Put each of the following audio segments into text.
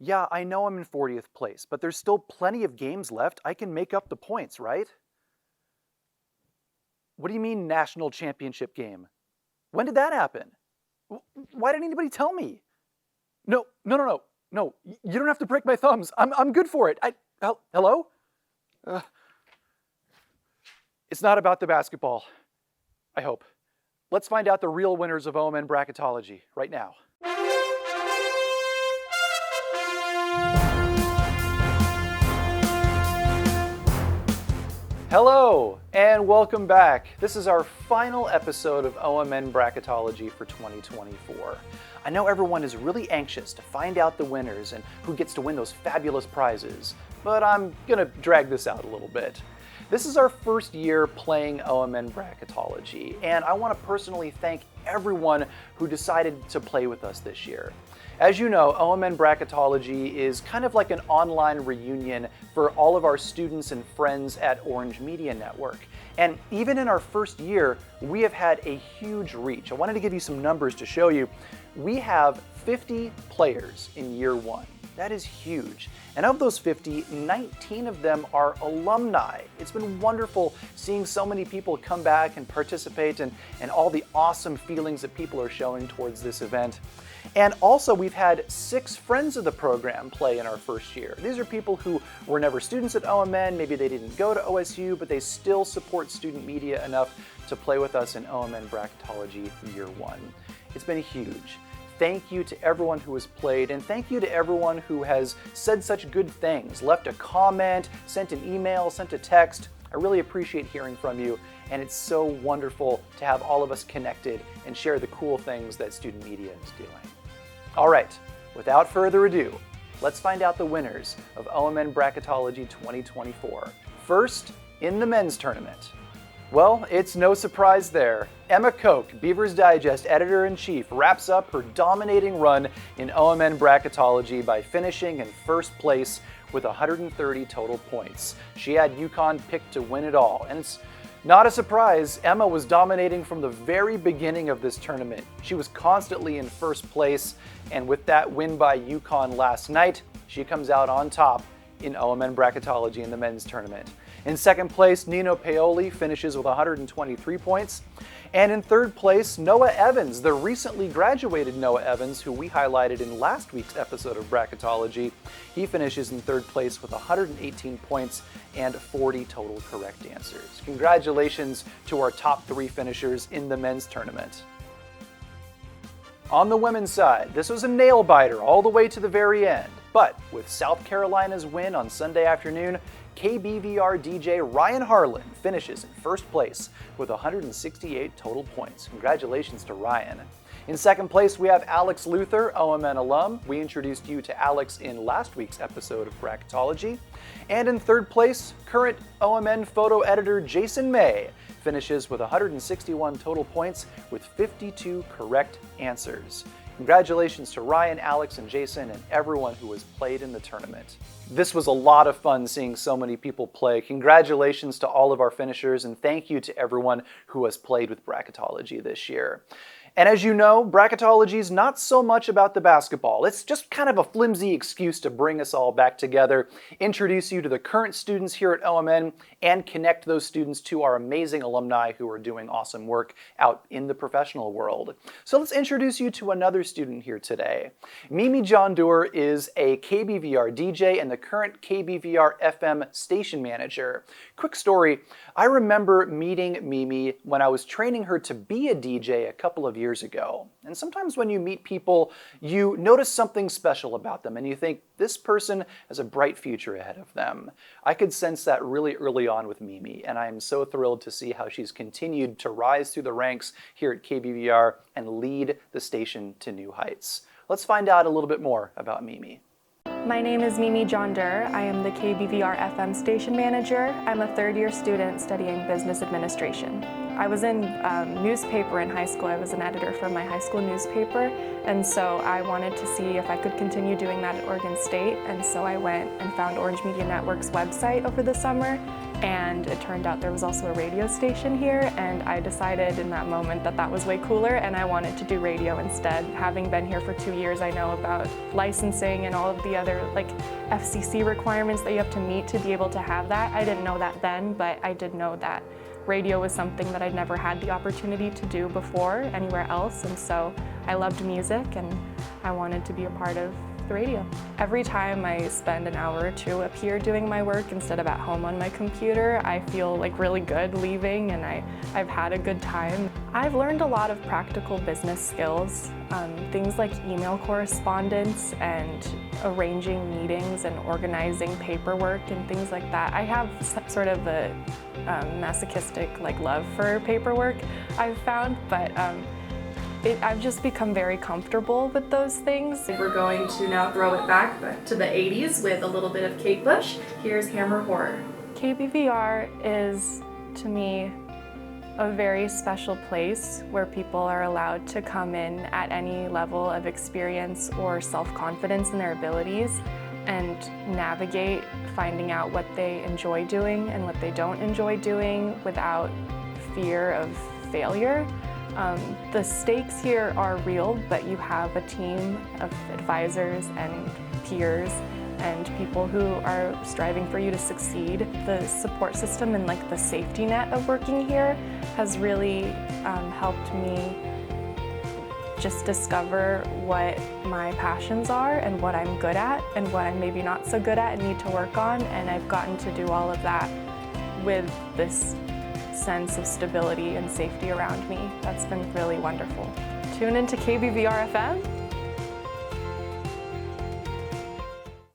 Yeah, I know I'm in 40th place, but there's still plenty of games left. I can make up the points, right? What do you mean national championship game? When did that happen? Why didn't anybody tell me? No, no, no, no, no. You don't have to break my thumbs. I'm good for it. Hello? Uh, it's not about the basketball, I hope. Let's find out the real winners of OMN Bracketology right now. Hello, and welcome back. This is our final episode of OMN Bracketology for 2024. I know everyone is really anxious to find out the winners and who gets to win those fabulous prizes, but I'm gonna drag this out a little bit. This is our first year playing OMN Bracketology, and I want to personally thank everyone who decided to play with us this year. As you know, OMN Bracketology is kind of like an online reunion for all of our students and friends at Orange Media Network. And even in our first year, we have had a huge reach. I wanted to give you some numbers to show you. We have 50 players in year one. That is huge. And of those 50, 19 of them are alumni. It's been wonderful seeing so many people come back and participate and all the awesome feelings that people are showing towards this event. And also we've had 6 friends of the program play in our first year. These are people who were never students at OMN, maybe they didn't go to OSU, but they still support student media enough to play with us in OMN Bracketology year one. It's been huge. Thank you to everyone who has played, and thank you to everyone who has said such good things, left a comment, sent an email, sent a text. I really appreciate hearing from you, and it's so wonderful to have all of us connected and share the cool things that student media is doing. All right, without further ado, let's find out the winners of OMN Bracketology 2024. First, in the men's tournament. Well, it's no surprise there. Emma Koch, Beaver's Digest Editor-in-Chief, wraps up her dominating run in OMN Bracketology by finishing in first place with 130 total points. She had UConn picked to win it all, and it's not a surprise. Emma was dominating from the very beginning of this tournament. She was constantly in first place, and with that win by UConn last night, she comes out on top in OMN Bracketology in the men's tournament. In second place, Nino Paoli finishes with 123 points. And in third place, Noah Evans, the recently graduated Noah Evans, who we highlighted in last week's episode of Bracketology. He finishes in third place with 118 points and 40 total correct answers. Congratulations to our top 3 finishers in the men's tournament. On the women's side, this was a nail-biter all the way to the very end. But with South Carolina's win on Sunday afternoon, KBVR DJ Ryan Harlan finishes in first place with 168 total points. Congratulations to Ryan. In second place, we have Alex Luther, OMN alum. We introduced you to Alex in last week's episode of Bracketology. And in third place, current OMN photo editor Jason May finishes with 161 total points with 52 correct answers. Congratulations to Ryan, Alex, and Jason, and everyone who has played in the tournament. This was a lot of fun seeing so many people play. Congratulations to all of our finishers, and thank you to everyone who has played with Bracketology this year. And as you know, Bracketology is not so much about the basketball. It's just kind of a flimsy excuse to bring us all back together, introduce you to the current students here at OMN, and connect those students to our amazing alumni who are doing awesome work out in the professional world. So let's introduce you to another student here today. Mimi John Doerr is a KBVR DJ and the current KBVR FM station manager. Quick story, I remember meeting Mimi when I was training her to be a DJ a couple of years ago. And sometimes when you meet people, you notice something special about them and you think, this person has a bright future ahead of them. I could sense that really early on with Mimi, and I am so thrilled to see how she's continued to rise through the ranks here at KBVR and lead the station to new heights. Let's find out a little bit more about Mimi. My name is Mimi John Doerr. I am the KBVR FM station manager. I'm a third-year student studying business administration. I was in newspaper in high school. I was an editor for my high school newspaper, and so I wanted to see if I could continue doing that at Oregon State, and so I went and found Orange Media Network's website over the summer And it turned out there was also a radio station here, and I decided in that moment that that was way cooler and I wanted to do radio instead. Having been here for 2 years, I know about licensing and all of the other FCC requirements that you have to meet to be able to have that. I didn't know that then, but I did know that radio was something that I'd never had the opportunity to do before anywhere else, and so I loved music and I wanted to be a part of the radio. Every time I spend an hour or two up here doing my work instead of at home on my computer, I feel really good leaving, and I've had a good time. I've learned a lot of practical business skills, things like email correspondence and arranging meetings and organizing paperwork and things like that. I have sort of a masochistic love for paperwork, I've found, but I've just become very comfortable with those things. We're going to now throw it back to the 80s with a little bit of Kate Bush. Here's Hammer Horror. KBVR is, to me, a very special place where people are allowed to come in at any level of experience or self-confidence in their abilities and navigate finding out what they enjoy doing and what they don't enjoy doing without fear of failure. The stakes here are real, but you have a team of advisors and peers and people who are striving for you to succeed. The support system and the safety net of working here has really helped me just discover what my passions are and what I'm good at and what I'm maybe not so good at and need to work on, and I've gotten to do all of that with this sense of stability and safety around me. That's been really wonderful. Tune into KBVR FM.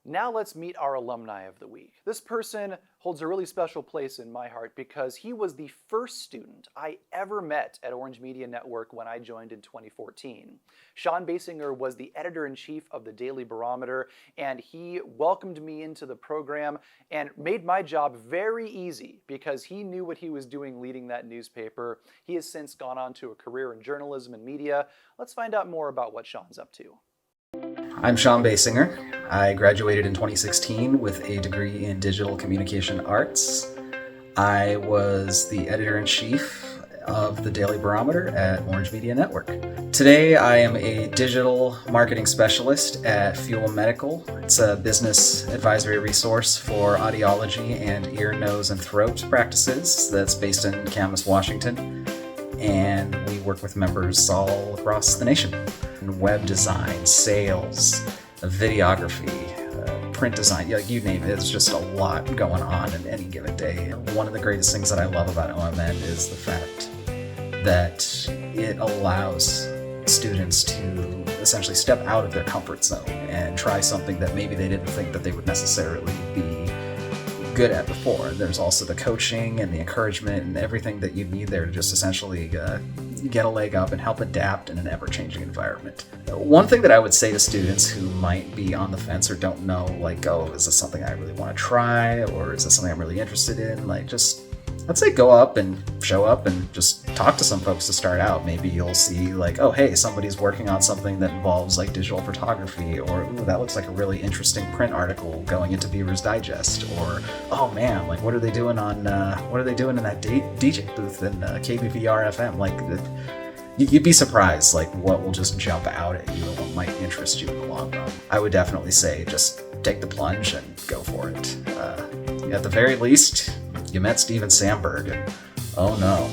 Now let's meet our alumni of the week. This person holds a really special place in my heart because he was the first student I ever met at Orange Media Network when I joined in 2014. Sean Basinger was the editor-in-chief of the Daily Barometer, and he welcomed me into the program and made my job very easy because he knew what he was doing leading that newspaper. He has since gone on to a career in journalism and media. Let's find out more about what Sean's up to. I'm Sean Basinger. I graduated in 2016 with a degree in digital communication arts. I was the editor-in-chief of the Daily Barometer at Orange Media Network. Today I am a digital marketing specialist at Fuel Medical. It's a business advisory resource for audiology and ear, nose, and throat practices that's based in Camas, Washington. And we work with members all across the nation. Web design, sales, videography, print design, you name it. It's just a lot going on in any given day. One of the greatest things that I love about OMN is the fact that it allows students to essentially step out of their comfort zone and try something that maybe they didn't think that they would necessarily be good at before. There's also the coaching and the encouragement and everything that you need there to just essentially get a leg up and help adapt in an ever-changing environment. One thing that I would say to students who might be on the fence or don't know, is this something I really want to try, or is this something I'm really interested in? I'd say go up and show up and just talk to some folks to start out. Maybe you'll see oh, hey, somebody's working on something that involves digital photography, or ooh, that looks like a really interesting print article going into Beaver's Digest, or oh man, what are they doing in that DJ booth in KBVR FM? You'd be surprised what will just jump out at you and what might interest you in the long run. I would definitely say just take the plunge and go for it. At the very least, you met Steven Sandberg, and oh no.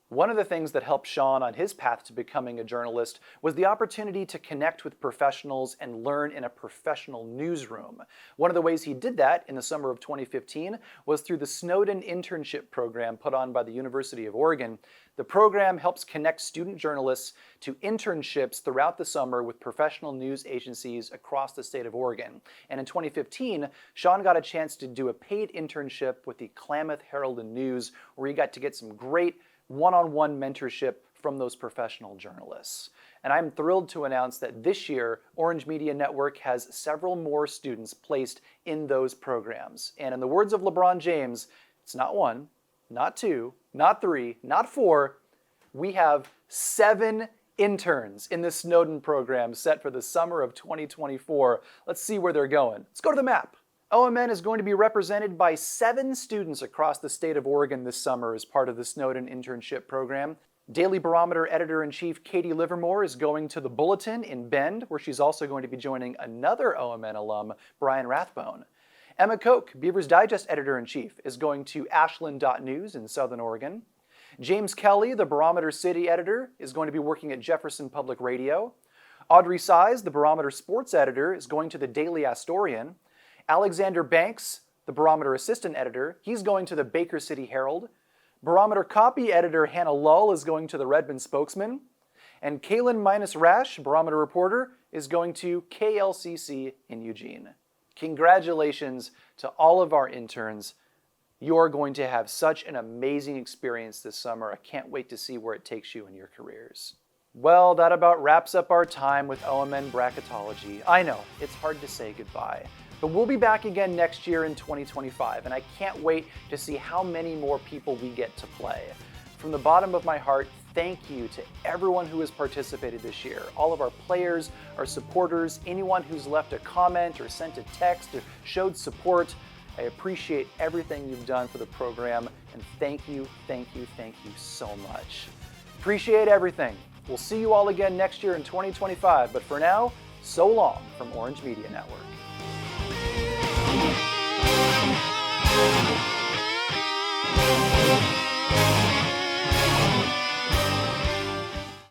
One of the things that helped Sean on his path to becoming a journalist was the opportunity to connect with professionals and learn in a professional newsroom. One of the ways he did that in the summer of 2015 was through the Snowden internship program put on by the University of Oregon. The program helps connect student journalists to internships throughout the summer with professional news agencies across the state of Oregon. And in 2015, Sean got a chance to do a paid internship with the Klamath Herald and News, where he got to get some great one-on-one mentorship from those professional journalists. And I'm thrilled to announce that this year, Orange Media Network has several more students placed in those programs. And in the words of LeBron James, it's not one, not two, not three, not four. We have 7 Interns in the Snowden program set for the summer of 2024. Let's see where they're going. Let's go to the map. OMN is going to be represented by 7 students across the state of Oregon this summer as part of the Snowden internship program. Daily Barometer editor-in-chief Katie Livermore is going to the Bulletin in Bend, where she's also going to be joining another OMN alum, Brian Rathbone. Emma Koch, Beaver's Digest editor-in-chief, is going to Ashland.News in Southern Oregon. James Kelly, the Barometer City editor, is going to be working at Jefferson Public Radio. Audrey Size, the Barometer Sports editor, is going to the Daily Astorian. Alexander Banks, the Barometer assistant editor, he's going to the Baker City Herald. Barometer copy editor Hannah Lull is going to the Redmond Spokesman. And Kaylin Rash, Barometer reporter, is going to KLCC in Eugene. Congratulations to all of our interns. You're going to have such an amazing experience this summer. I can't wait to see where it takes you in your careers. Well, that about wraps up our time with OMN Bracketology. I know, it's hard to say goodbye. But we'll be back again next year in 2025, and I can't wait to see how many more people we get to play. From the bottom of my heart, thank you to everyone who has participated this year. All of our players, our supporters, anyone who's left a comment or sent a text or showed support. I appreciate everything you've done for the program, and thank you so much. Appreciate everything. We'll see you all again next year in 2025, but for now, so long from Orange Media Network.